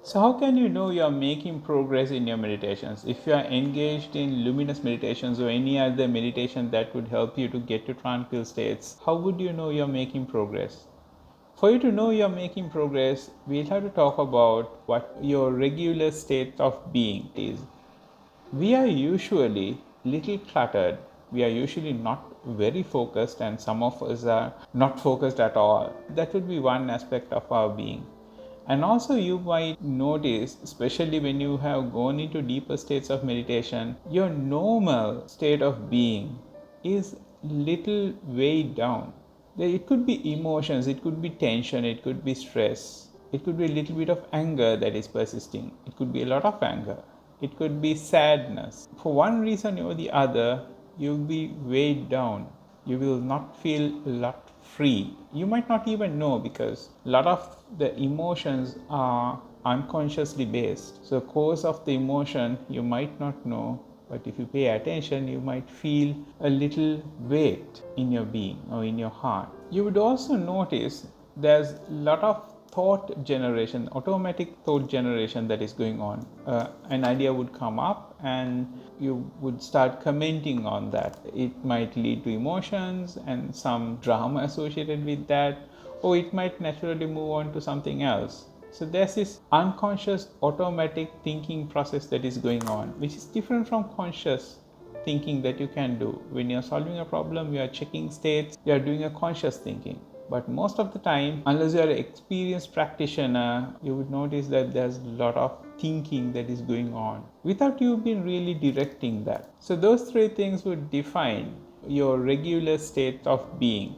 So how can you know you are making progress in your meditations? If you are engaged in luminous meditations or any other meditation that would help you to get to tranquil states, how would you know you are making progress? For you to know you are making progress, we'll have to talk about what your regular state of being is. We are usually little cluttered. We are usually not very focused, and some of us are not focused at all. That would be one aspect of our being. And also, you might notice, especially when you have gone into deeper states of meditation, your normal state of being is little weighed down. It could be emotions, it could be tension, it could be stress, it could be a little bit of anger that is persisting, it could be a lot of anger, it could be sadness. For one reason or the other, you'll be weighed down. You will not feel a lot free. You might not even know because a lot of the emotions are unconsciously based. So, cause of the emotion you might not know, but if you pay attention, you might feel a little weight in your being or in your heart. You would also notice there's a lot of thought generation, automatic thought generation that is going on. An idea would come up and you would start commenting on that. It might lead to emotions and some drama associated with that, or it might naturally move on to something else. So there's this unconscious automatic thinking process that is going on, which is different from conscious thinking that you can do. When you're solving a problem, you are checking states, you are doing a conscious thinking. But most of the time, unless you are an experienced practitioner, you would notice that there's a lot of thinking that is going on without you being really directing that. So those three things would define your regular state of being.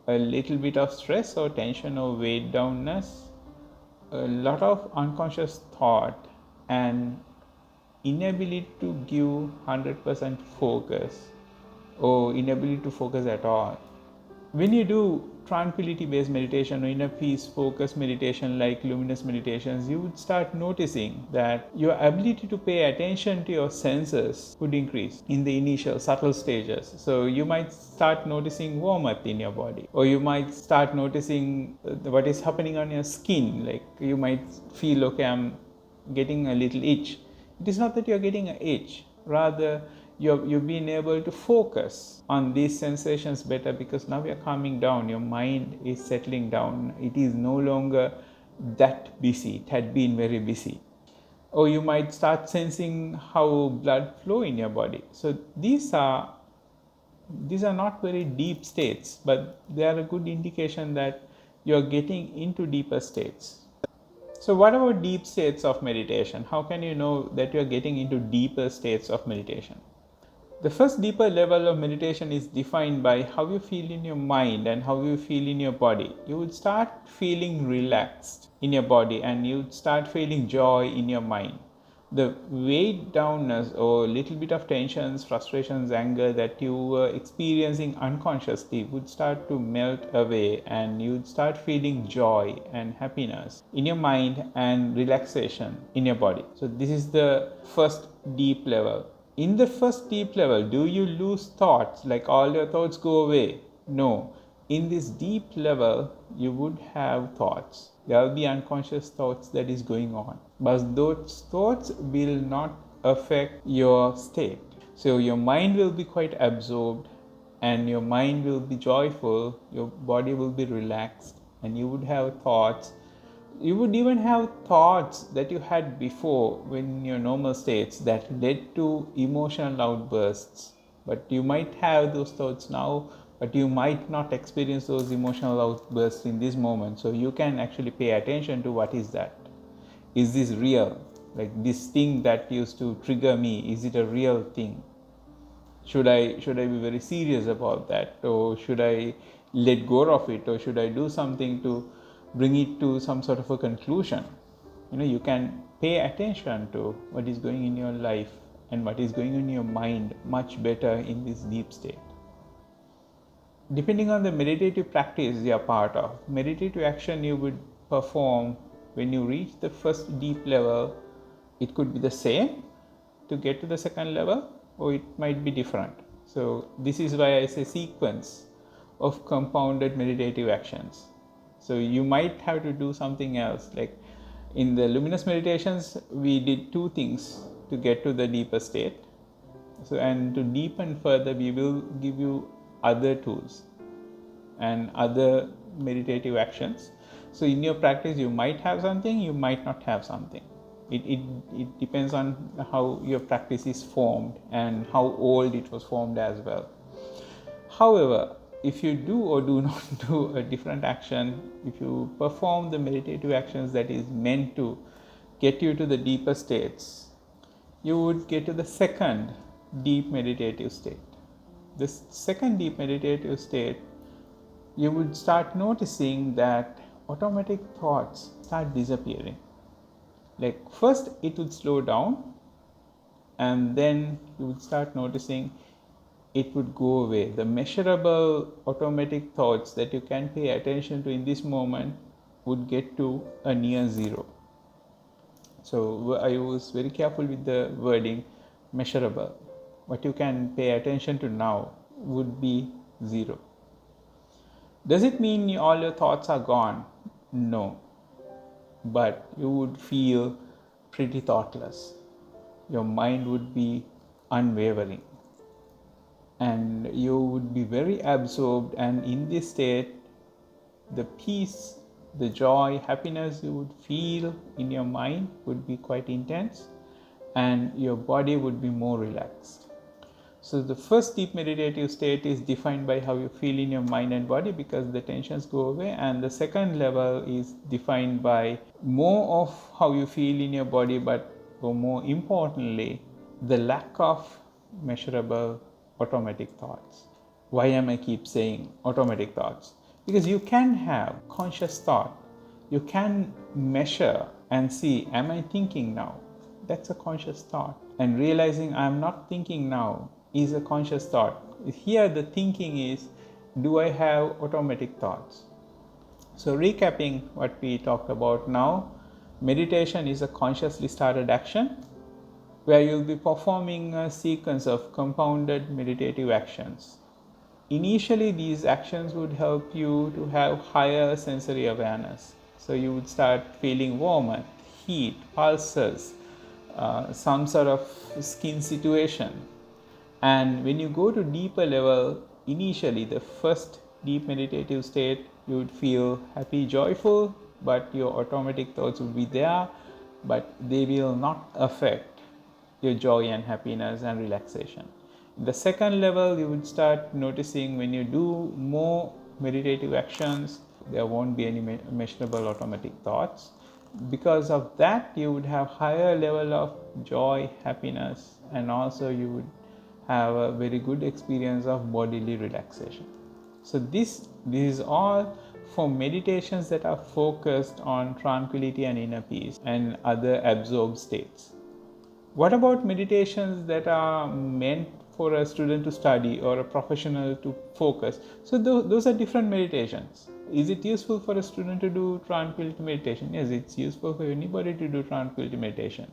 A little bit of stress or tension or weight downness, a lot of unconscious thought, and inability to give 100% focus or inability to focus at all. When you do tranquility based meditation or inner peace focused meditation like luminous meditations, you would start noticing that your ability to pay attention to your senses would increase in the initial subtle stages. So you might start noticing warmth in your body, or you might start noticing what is happening on your skin. Like you might feel, okay, I'm getting a little itch. It is not that you're getting an itch, rather you've been able to focus on these sensations better because now you're calming down, your mind is settling down, it is no longer that busy, it had been very busy. Or you might start sensing how blood flow in your body. So these are not very deep states, but they are a good indication that you're getting into deeper states. So what about deep states of meditation? How can you know that you're getting into deeper states of meditation? The first deeper level of meditation is defined by how you feel in your mind and how you feel in your body. You would start feeling relaxed in your body and you would start feeling joy in your mind. The weight downness or little bit of tensions, frustrations, anger that you were experiencing unconsciously would start to melt away and you would start feeling joy and happiness in your mind and relaxation in your body. So this is the first deep level. In the first deep level, do you lose thoughts, like all your thoughts go away? No. In this deep level, you would have thoughts. There will be unconscious thoughts that is going on, but those thoughts will not affect your state. So your mind will be quite absorbed and your mind will be joyful, your body will be relaxed, and you would have thoughts. You would even have thoughts that you had before when in your normal states that led to emotional outbursts. But you might have those thoughts now, but you might not experience those emotional outbursts in this moment. So you can actually pay attention to what is that. Is this real? Like this thing that used to trigger me, is it a real thing? Should I be very serious about that, or should I let go of it, or should I do something to bring it to some sort of a conclusion? You can pay attention to what is going in your life and what is going in your mind much better in this deep state. Depending on the meditative practice you are part of, meditative action you would perform when you reach the first deep level, it could be the same to get to the second level, or it might be different. So this is why I say sequence of compounded meditative actions. So you might have to do something else, like In the luminous meditations, we did two things to get to the deeper state. So, and to deepen further, we will give you other tools and other meditative actions. So, in your practice, you might have something, you might not have something. It depends on how your practice is formed and how old it was formed as well. However, if you do or do not do a different action, if you perform the meditative actions that is meant to get you to the deeper states, you would get to the second deep meditative state. This second deep meditative state, you would start noticing that automatic thoughts start disappearing. Like first it would slow down, and then you would start noticing it would go away. The measurable automatic thoughts that you can pay attention to in this moment would get to a near zero. So I was very careful with the wording measurable. What you can pay attention to now would be zero. Does it mean all your thoughts are gone? No. But you would feel pretty thoughtless. Your mind would be unwavering. And you would be very absorbed, and in this state, the peace, the joy, happiness you would feel in your mind would be quite intense, and your body would be more relaxed. So the first deep meditative state is defined by how you feel in your mind and body, because the tensions go away, and the second level is defined by more of how you feel in your body, but more importantly, the lack of measurable automatic thoughts. Why am I keep saying automatic thoughts? Because you can have conscious thought. You can measure and see, am I thinking now? That's a conscious thought. And realizing I'm not thinking now is a conscious thought. Here the thinking is, do I have automatic thoughts? So recapping what we talked about now, meditation is a consciously started action where you'll be performing a sequence of compounded meditative actions. Initially, these actions would help you to have higher sensory awareness. So you would start feeling warmth, heat, pulses, some sort of skin situation. And when you go to deeper level, initially the first deep meditative state, you would feel happy, joyful, but your automatic thoughts would be there, but they will not affect your joy and happiness and relaxation. In the second level, you would start noticing when you do more meditative actions, there won't be any measurable automatic thoughts. Because of that, you would have higher level of joy, happiness, and also you would have a very good experience of bodily relaxation. So this is all for meditations that are focused on tranquility and inner peace and other absorbed states. What about meditations that are meant for a student to study or a professional to focus? So those are different meditations. Is it useful for a student to do tranquility meditation? Yes, it's useful for anybody to do tranquility meditation.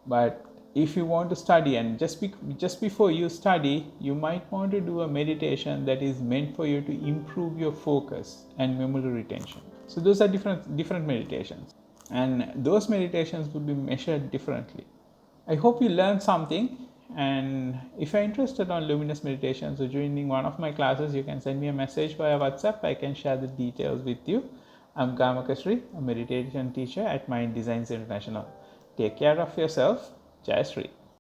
But if you want to study, and just before you study, you might want to do a meditation that is meant for you to improve your focus and memory retention. So those are different meditations, and those meditations will be measured differently. I hope you learned something, and if you're interested on luminous meditations or joining one of my classes, you can send me a message via WhatsApp. I can share the details with you. I'm Gamakasri, a meditation teacher at Mind Designs International. Take care of yourself. Jai Shri.